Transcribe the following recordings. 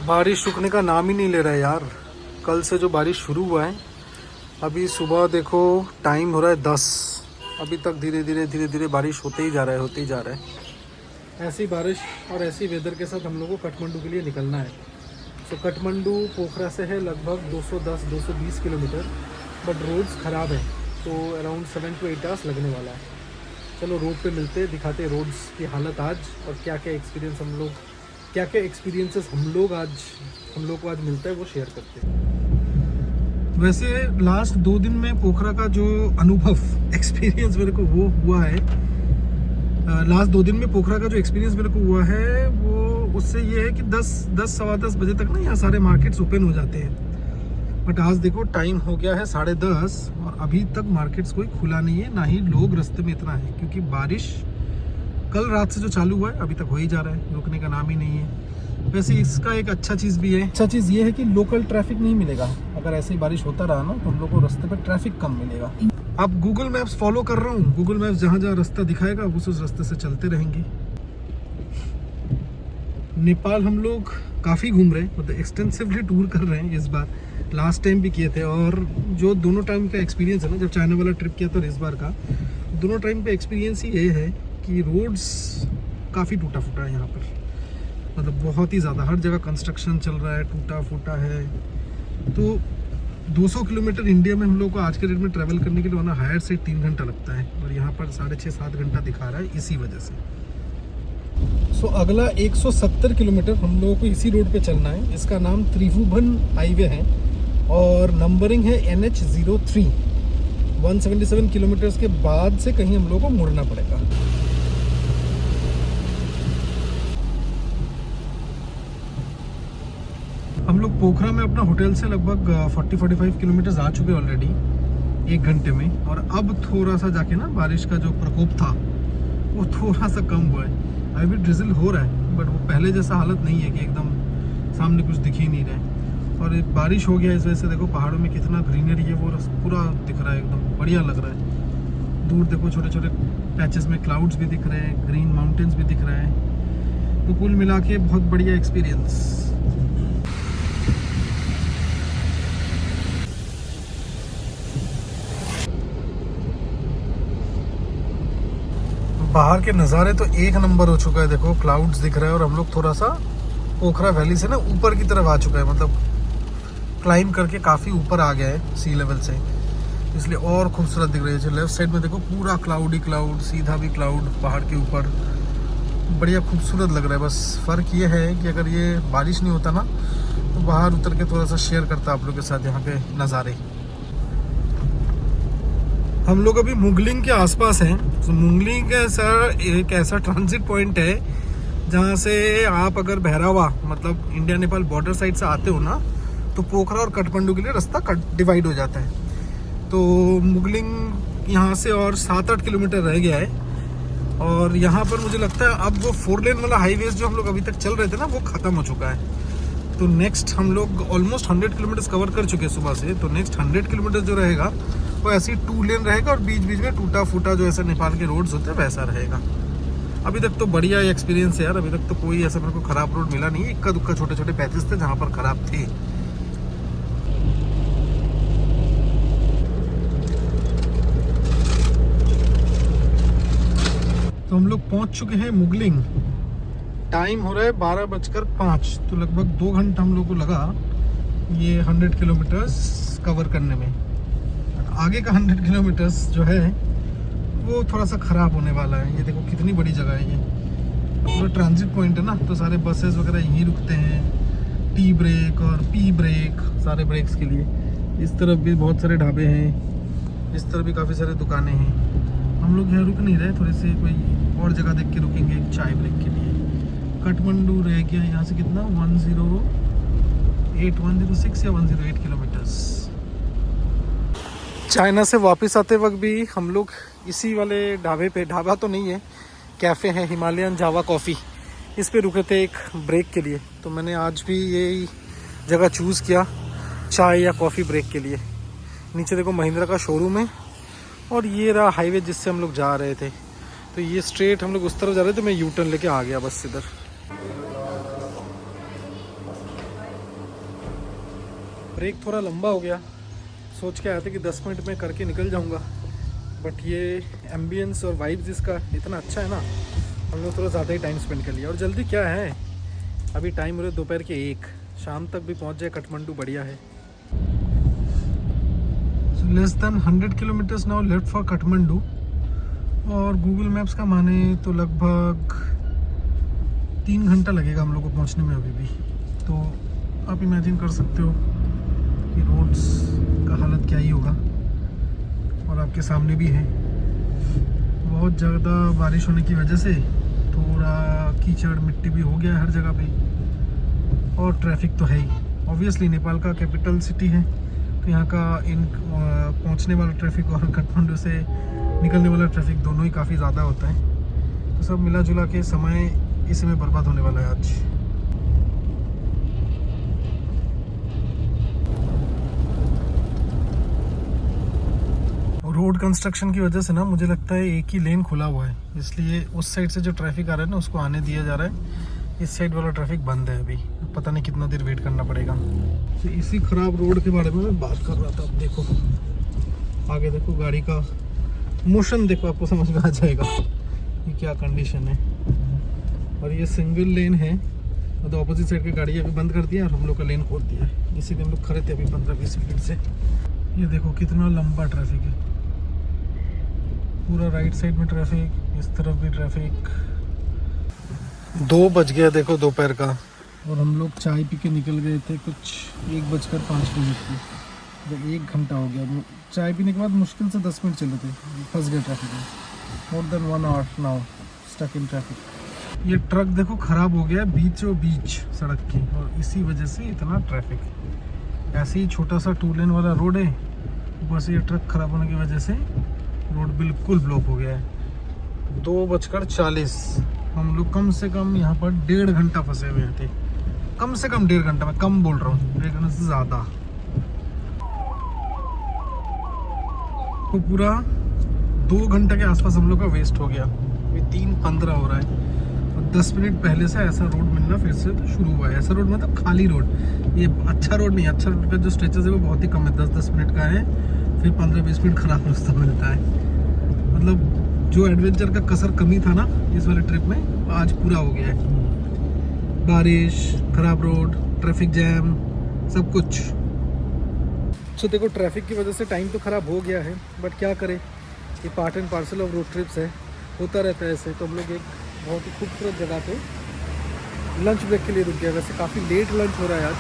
बारिश रुकने का नाम ही नहीं ले रहा है यार। कल से जो बारिश शुरू हुआ है, अभी सुबह देखो टाइम हो रहा है 10, अभी तक धीरे धीरे बारिश होते ही जा रहा है। ऐसी बारिश और ऐसी वेदर के साथ हम लोग को काठमांडू के लिए निकलना है। तो काठमांडू पोखरा से है लगभग 210-220 किलोमीटर, बट रोड्स ख़राब है तो अराउंड 7 to 8 आवर्स लगने वाला है। चलो रोड पे मिलते, दिखाते रोड्स की हालत आज और क्या क्या एक्सपीरियंसेस हम लोग को आज मिलता है वो शेयर करते हैं। वैसे लास्ट 2 दिन में पोखरा का जो अनुभव एक्सपीरियंस मेरे को वो हुआ है, लास्ट 2 दिन में पोखरा का जो एक्सपीरियंस मेरे को हुआ है वो उससे ये है कि 10 सवा 10 बजे तक ना यहाँ सारे मार्केट्स ओपन हो जाते हैं। बट आज देखो टाइम हो गया है 10:30 और अभी तक मार्केट्स कोई खुला नहीं है, ना ही लोग रास्ते में इतना है, क्योंकि बारिश कल रात से जो चालू हुआ है अभी तक हो ही जा रहा है, रुकने का नाम ही नहीं है। वैसे इसका एक अच्छा चीज़ भी है, अच्छा चीज़ ये है कि लोकल ट्रैफिक नहीं मिलेगा। अगर ऐसे ही बारिश होता रहा ना तो हम लोग को रास्ते पर ट्रैफिक कम मिलेगा। अब गूगल मैप्स फॉलो कर रहा हूँ, गूगल मैप्स जहाँ जहाँ रास्ता दिखाएगा उस रास्ते से चलते रहेंगे। नेपाल हम लोग काफ़ी घूम रहे हैं, मतलब एक्सटेंसिवली टूर कर रहे हैं इस बार। लास्ट टाइम भी किए थे और जो दोनों टाइम का एक्सपीरियंस है ना, जब चाइना वाला ट्रिप किया था इस बार का, दोनों टाइम का एक्सपीरियंस ही ये है कि रोड्स काफ़ी टूटा फूटा है यहाँ पर, मतलब बहुत ही ज़्यादा। हर जगह कंस्ट्रक्शन चल रहा है, टूटा फूटा है। तो 200 किलोमीटर इंडिया में हम लोग को आज के डेट में ट्रैवल करने के लिए वरना हायर से 3 घंटा लगता है, और यहाँ पर 6.5-7 घंटा दिखा रहा है इसी वजह से। सो अगला 170 किलोमीटर हम लोगों को इसी रोड पे चलना है। इसका नाम त्रिभुवन हाईवे है और नंबरिंग है NH03। 177 किलोमीटर्स के बाद से कहीं हम लोगों को मुड़ना पड़ेगा। हम लोग पोखरा में अपना होटल से लगभग 40-45 किलोमीटर्स आ चुके ऑलरेडी 1 घंटे में, और अब थोड़ा सा जाके ना बारिश का जो प्रकोप था वो थोड़ा सा कम हुआ है। अभी भी ड्रिजल हो रहा है बट वो पहले जैसा हालत नहीं है कि एकदम सामने कुछ दिख ही नहीं रहा है। और बारिश हो गया इस वजह से देखो पहाड़ों में कितना ग्रीनरी है, वो पूरा दिख रहा है, एकदम बढ़िया लग रहा है। दूर देखो छोटे छोटे पैचेस में क्लाउड्स भी दिख रहे हैं, ग्रीन माउंटेन्स भी दिख रहे हैं। तो कुल मिला के बहुत बढ़िया एक्सपीरियंस। बाहर के नज़ारे तो एक नंबर हो चुका है, देखो क्लाउड्स दिख रहा है और हम लोग थोड़ा सा पोखरा वैली से ना ऊपर की तरफ आ चुका है, मतलब क्लाइम करके काफ़ी ऊपर आ गया है सी लेवल से, इसलिए और खूबसूरत दिख रही है। लेफ्ट साइड में देखो पूरा क्लाउड ही क्लाउड, सीधा भी क्लाउड पहाड़ के ऊपर, बढ़िया खूबसूरत लग रहा है। बस फ़र्क ये है कि अगर ये बारिश नहीं होता ना तो बाहर उतर के थोड़ा सा शेयर करता आप लोग के साथ यहाँ के नज़ारे। हम लोग अभी मुगलिंग के आसपास हैं। तो मुगलिंग एक ऐसा ट्रांजिट पॉइंट है जहाँ से आप अगर बहरावा मतलब इंडिया नेपाल बॉर्डर साइड से आते हो ना तो पोखरा और काठमांडू के लिए रास्ता डिवाइड हो जाता है। तो मुगलिंग यहाँ से और 7-8 किलोमीटर रह गया है, और यहाँ पर मुझे लगता है अब वो 4 लेन वाला हाईवेज जो हम लोग अभी तक चल रहे थे ना वो ख़त्म हो चुका है। तो नेक्स्ट हम लोग ऑलमोस्ट 100 किलोमीटर कवर कर चुके हैं सुबह से, तो नेक्स्ट 100 किलोमीटर जो रहेगा वो ऐसे ही 2 लेन रहेगा और बीच बीच में टूटा फूटा जो ऐसा नेपाल के रोड्स होते हैं वैसा रहेगा। अभी तक तो बढ़िया एक्सपीरियंस है यार, अभी तक तो कोई ऐसा मेरे को ख़राब रोड मिला नहीं है। इक्का दुक्का छोटे छोटे पैचेस थे जहाँ पर ख़राब थे। तो हम लोग पहुँच चुके हैं मुगलिंग। टाइम हो रहा है 12:05, तो लगभग 2 घंटा हम लोग को लगा ये 100 किलोमीटर्स कवर करने में। आगे का 100 किलोमीटर्स जो है वो थोड़ा सा ख़राब होने वाला है। ये देखो कितनी बड़ी जगह है, ये पूरा ट्रांजिट पॉइंट है ना, तो सारे बसेस वगैरह यहीं रुकते हैं। टी ब्रेक और पी ब्रेक, सारे ब्रेक्स के लिए। इस तरफ भी बहुत सारे ढाबे हैं, इस तरफ भी काफ़ी सारे दुकानें हैं। हम लोग यहाँ रुक नहीं रहे, थोड़े से कोई और जगह देख के रुकेंगे चाय ब्रेक के लिए। काठमांडू रह गया यहाँ से कितना 106 या 108 किलोमीटर्स। चाइना से वापस आते वक्त भी हम लोग इसी वाले ढाबे पे, ढाबा तो नहीं है कैफ़े है, हिमालयन जावा कॉफ़ी, इस पे रुके थे एक ब्रेक के लिए। तो मैंने आज भी यही जगह चूज़ किया चाय या कॉफ़ी ब्रेक के लिए। नीचे देखो महिंद्रा का शोरूम है और ये रहा हाईवे जिससे हम लोग जा रहे थे। तो ये स्ट्रेट हम लोग उस तरफ जा रहे थे, मैं यू टर्न लेके आ गया बस इधर। ब्रेक थोड़ा लंबा हो गया, सोच के आया था कि 10 मिनट में करके निकल जाऊंगा, बट ये एम्बियंस और वाइब्स इसका इतना अच्छा है ना, हम लोग थोड़ा ज़्यादा ही टाइम स्पेंड कर लिया। और जल्दी क्या है, अभी टाइम हो रहा है दोपहर के 1, शाम तक भी पहुंच जाए काठमांडू बढ़िया है। Less than 100 kilometres now left for Kathmandu, और गूगल मैप्स का माने तो लगभग 3 घंटा लगेगा हम लोग को पहुंचने में अभी भी। तो आप इमेजिन कर सकते हो कि रोड्स का हालत क्या ही होगा, और आपके सामने भी है बहुत ज़्यादा बारिश होने की वजह से थोड़ा कीचड़ मिट्टी भी हो गया है हर जगह पे, और ट्रैफिक तो है ही। ऑब्वियसली नेपाल का कैपिटल सिटी है, तो यहाँ का पहुँचने वाला ट्रैफिक और काठमांडू से निकलने वाला ट्रैफिक दोनों ही काफ़ी ज़्यादा होता है। तो सब मिला जुला के समय इसी में बर्बाद होने वाला है आज। रोड कंस्ट्रक्शन की वजह से ना मुझे लगता है एक ही लेन खुला हुआ है, इसलिए उस साइड से जो ट्रैफिक आ रहा है ना उसको आने दिया जा रहा है, इस साइड वाला ट्रैफिक बंद है अभी। पता नहीं कितना देर वेट करना पड़ेगा। तो इसी ख़राब रोड के बारे में मैं बात कर रहा था। अब देखो आगे देखो, गाड़ी का मोशन देखो, आपको समझ में आ जाएगा ये क्या कंडीशन है। और ये सिंगल लेन है, तो ऑपोजिट साइड की गाड़ी अभी बंद कर दिया और हम लोग का लेन खोल दिया है। इसी हम लोग खड़े थे अभी 15-20 मिनट से। ये देखो कितना लंबा ट्रैफिक है, पूरा राइट साइड में ट्रैफिक, इस तरफ भी ट्रैफिक। 2 बज गया देखो दोपहर का, और हम लोग चाय पी के निकल गए थे कुछ 1:05 की। तो 1 घंटा हो गया चाय पीने के बाद, मुश्किल से 10 मिनट चले थे, फंस गए ट्रैफिक में। More than 1 hour now stuck in traffic. ये ट्रक देखो ख़राब हो गया बीचों बीच सड़क की, और इसी वजह से इतना ट्रैफिक। ऐसे ही छोटा सा 2 लेन वाला रोड है, ऊपर से ये ट्रक ख़राब होने की वजह से रोड बिल्कुल ब्लॉक हो गया है। 2:40 हम लोग कम से कम यहाँ पर 1.5 घंटा फंसे हुए थे। कम से कम 1.5 घंटा, मैं कम बोल रहा हूँ, 1.5 घंटे से ज़्यादा। तो पूरा 2 घंटे के आसपास हम लोग का वेस्ट हो गया। अभी 3:15 हो रहा है, और 10 मिनट पहले से ऐसा रोड मिलना फिर से शुरू हुआ है। ऐसा रोड मतलब खाली रोड, ये अच्छा रोड नहीं। अच्छा रोड का जो स्ट्रेचेस है वो बहुत ही कम है, 10-10 मिनट का है, फिर 15-20 मिनट खराब रास्ता मिलता है। मतलब जो एडवेंचर का कसर कमी था ना इस वाले ट्रिप में, आज पूरा हो गया है। बारिश, खराब रोड, ट्रैफिक जैम, सब कुछ। तो देखो ट्रैफिक की वजह से टाइम तो ख़राब हो गया है, बट क्या करें, ये part and parcel of road trips है, होता रहता है ऐसे। तो हम लोग एक बहुत ही खूबसूरत जगह पे लंच ब्रेक के लिए रुक गया। वैसे काफ़ी लेट लंच हो रहा है आज,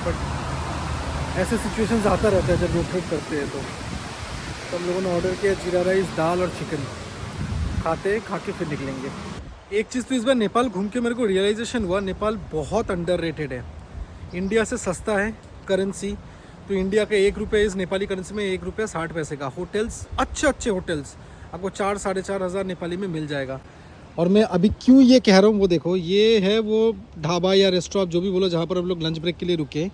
बट ऐसे सिचुएशंस आता रहता है जब रोड ट्रिप करते हैं। तो हम लोगों ने ऑर्डर किया जीरा राइस, दाल और चिकन। खा के फिर निकलेंगे। एक चीज़ तो इस बार नेपाल घूम के मेरे को रियलाइजेशन हुआ, नेपाल बहुत अंडररेटेड है। इंडिया से सस्ता है करेंसी, तो इंडिया के 1 रुपये इस नेपाली करेंसी में 1 रुपया 60 पैसे का। होटल्स अच्छे होटल्स आपको 4-4.5 हज़ार नेपाली में मिल जाएगा। और मैं अभी क्यों ये कह रहा हूँ वो देखो, ये है वो ढाबा या रेस्टोरेंट जो भी बोलो जहाँ पर हम लोग लंच ब्रेक के लिए रुके।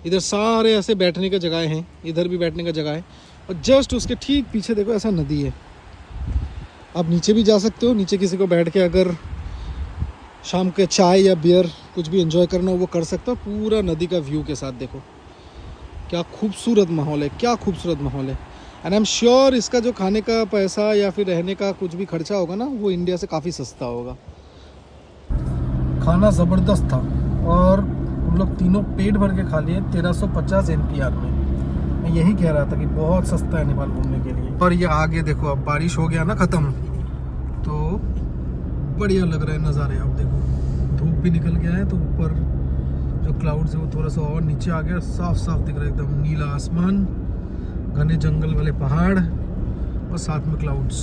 इधर सारे ऐसे बैठने की जगह हैं, इधर भी बैठने का जगह है, और जस्ट उसके ठीक पीछे देखो ऐसा नदी है। आप नीचे भी जा सकते हो, नीचे किसी को बैठ के अगर शाम के चाय या बियर कुछ भी एंजॉय करना हो वो कर सकते हो, पूरा नदी का व्यू के साथ। देखो क्या खूबसूरत माहौल है, क्या खूबसूरत माहौल है। एंड आई एम श्योर इसका जो खाने का पैसा या फिर रहने का कुछ भी खर्चा होगा ना, वो इंडिया से काफ़ी सस्ता होगा। खाना ज़बरदस्त था, और हम लोग तीनों पेट भर के खा लिए 1350 NPR में। मैं यही कह रहा था कि बहुत सस्ता है नेपाल घूमने के लिए। और ये आगे देखो, अब बारिश हो गया ना ख़त्म, तो बढ़िया लग रहा है नज़ारे। अब देखो धूप भी निकल गया है, तो ऊपर जो क्लाउड्स है वो थोड़ा सा और नीचे आ गया, साफ साफ दिख रहा है एकदम नीला आसमान, घने जंगल वाले पहाड़ और साथ में क्लाउड्स।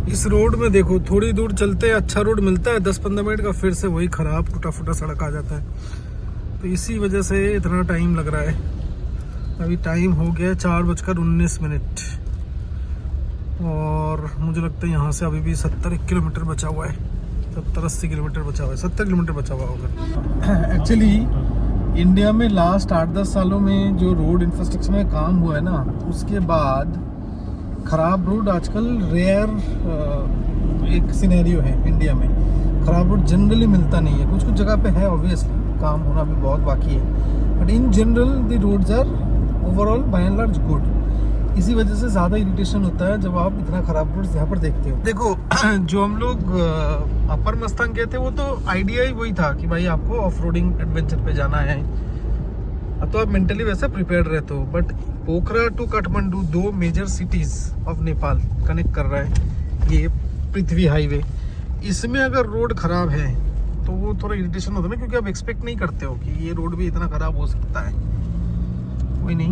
इस रोड में देखो थोड़ी दूर चलते हैं अच्छा रोड मिलता है 10-15 मिनट का, फिर से वही ख़राब टूटा फूटा सड़क आ जाता है। तो इसी वजह से इतना टाइम लग रहा है। अभी टाइम हो गया 4:19, और मुझे लगता है यहाँ से अभी भी 70 किलोमीटर बचा हुआ है, 70-80 किलोमीटर बचा हुआ है, 70 किलोमीटर बचा हुआ होगा। एक्चुअली इंडिया में लास्ट 8-10 सालों में जो रोड इंफ्रास्ट्रक्चर में काम हुआ है ना, उसके बाद ख़राब रोड आजकल रेयर एक सिनेरियो है इंडिया में। ख़राब रोड जनरली मिलता नहीं है, कुछ कुछ जगह पे है, ऑब्वियसली काम होना भी बहुत बाकी है, but in general the roads are overall by and large good. इसी वजह से ज़्यादा इरिटेशन होता है जब आप इतना ख़राब रोड्स यहाँ पर देखते हो। देखो जो हम लोग अपर मस्तांग गए थे वो तो आइडिया ही वही था कि भाई आपको ऑफ रोडिंग एडवेंचर पे जाना है, तो आप मेंटली वैसे प्रिपेयर्ड रहते हो। But Pokhara to Kathmandu 2 major cities of Nepal connect कर रहा है ये पृथ्वी हाईवे। इसमें अगर रोड ख़राब है तो वो थोड़ा इरिटेशन होता है ना, क्योंकि आप एक्सपेक्ट नहीं करते हो कि ये रोड भी इतना ख़राब हो सकता है। कोई नहीं,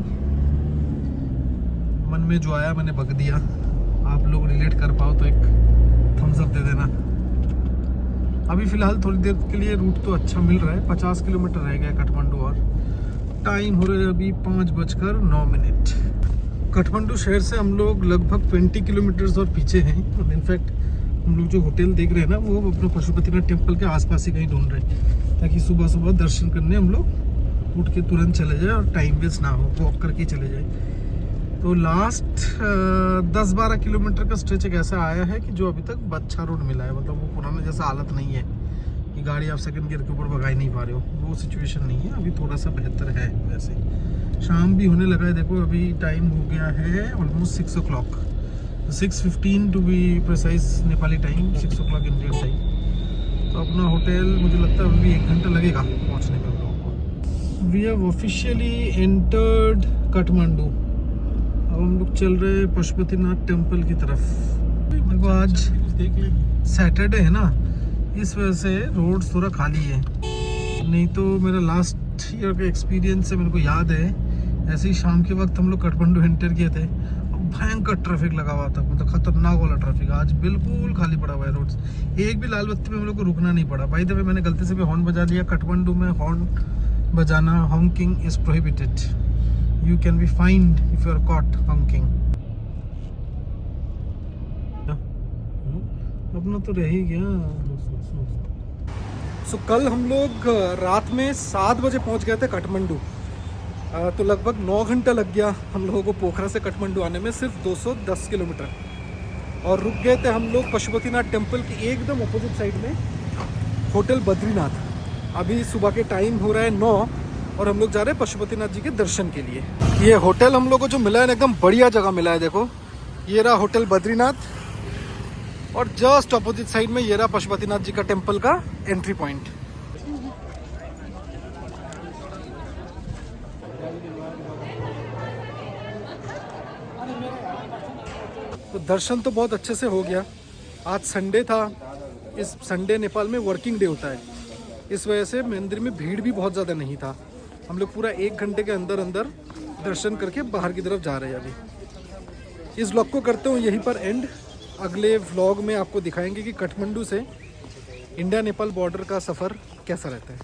मन में जो आया मैंने बक दिया। आप लोग रिलेट कर पाओ तो एक थम्स अप दे देना। अभी फ़िलहाल थोड़ी देर के लिए रूट तो अच्छा मिल रहा है। 50 किलोमीटर रह गया काठमांडू और टाइम हो रहा है अभी 5:09। काठमांडू शहर से हम लोग लगभग 20 किलोमीटर्स और पीछे हैं। इनफैक्ट हम लोग जो होटल देख रहे हैं ना वो अपने पशुपतिनाथ टेम्पल के आसपास ही कहीं ढूंढ रहे हैं, ताकि सुबह सुबह दर्शन करने हम लोग उठ के तुरंत चले जाए और टाइम वेस्ट ना हो, वॉक करके चले जाए। तो लास्ट 10-12 किलोमीटर का स्ट्रेच एक ऐसा आया है कि जो अभी तक अच्छा रोड मिला है। मतलब वो पुराना जैसा हालत नहीं है कि गाड़ी आप सेकंड गियर के ऊपर भगा ही नहीं पा रहे हो, वो सिचुएशन नहीं है। अभी थोड़ा सा बेहतर है। वैसे शाम भी होने लगा है। देखो अभी टाइम हो गया है almost 6 o'clock, 6:15 to be precise Nepali time, 6 o'clock Indian time. तो अपना होटल मुझे लगता है अभी 1 घंटा लगेगा पहुँचने में हम लोगों को। We have officially entered Kathmandu. अब हम लोग चल रहे हैं पशुपतिनाथ टेम्पल की तरफ। देखो आज सैटरडे है ना, इस वजह से रोड थोड़ा खाली है। नहीं तो मेरा लास्ट ईयर का एक्सपीरियंस है, मेरे को याद है ऐसे ही शाम के वक्त हम लोग काठमांडू एंटर किए थे, भयंकर ट्रैफिक लगा हुआ था, मतलब खतरनाक वाला ट्रैफिक। आज बिल्कुल खाली पड़ा हुआ है रोड्स। एक भी लाल बत्ती में हम लोग को रुकना नहीं पड़ा। बाय द वे मैंने गलती से भी हॉर्न बजा लिया। काठमांडू में हॉर्न बजाना, honking is prohibited. You can be fined if you are caught honking. अपना तो रह ही गया। कल हम लोग रात में 7 बजे पहुंच गए थे काठमांडू। तो लगभग 9 घंटा लग गया हम लोगों को पोखरा से काठमांडू आने में, सिर्फ 210 किलोमीटर। और रुक गए थे हम लोग पशुपतिनाथ टेम्पल की एकदम अपोजिट साइड में, होटल बद्रीनाथ। अभी सुबह के टाइम हो रहा है 9 और हम लोग जा रहे हैं पशुपतिनाथ जी के दर्शन के लिए। ये होटल हम लोग को जो मिला है एकदम बढ़िया जगह मिला है। देखो ये रहा होटल बद्रीनाथ और जस्ट अपोजिट साइड में ये रहा पशुपतिनाथ जी का टेम्पल का एंट्री पॉइंट। तो दर्शन तो बहुत अच्छे से हो गया। आज संडे था, इस संडे नेपाल में वर्किंग डे होता है, इस वजह से मंदिर में भीड़ भी बहुत ज़्यादा नहीं था। हम लोग पूरा 1 घंटे के अंदर अंदर दर्शन करके बाहर की तरफ जा रहे हैं। अभी इस व्लॉग को करते हूँ यहीं पर एंड। अगले व्लॉग में आपको दिखाएंगे कि काठमांडू से इंडिया नेपाल बॉर्डर का सफ़र कैसा रहता है।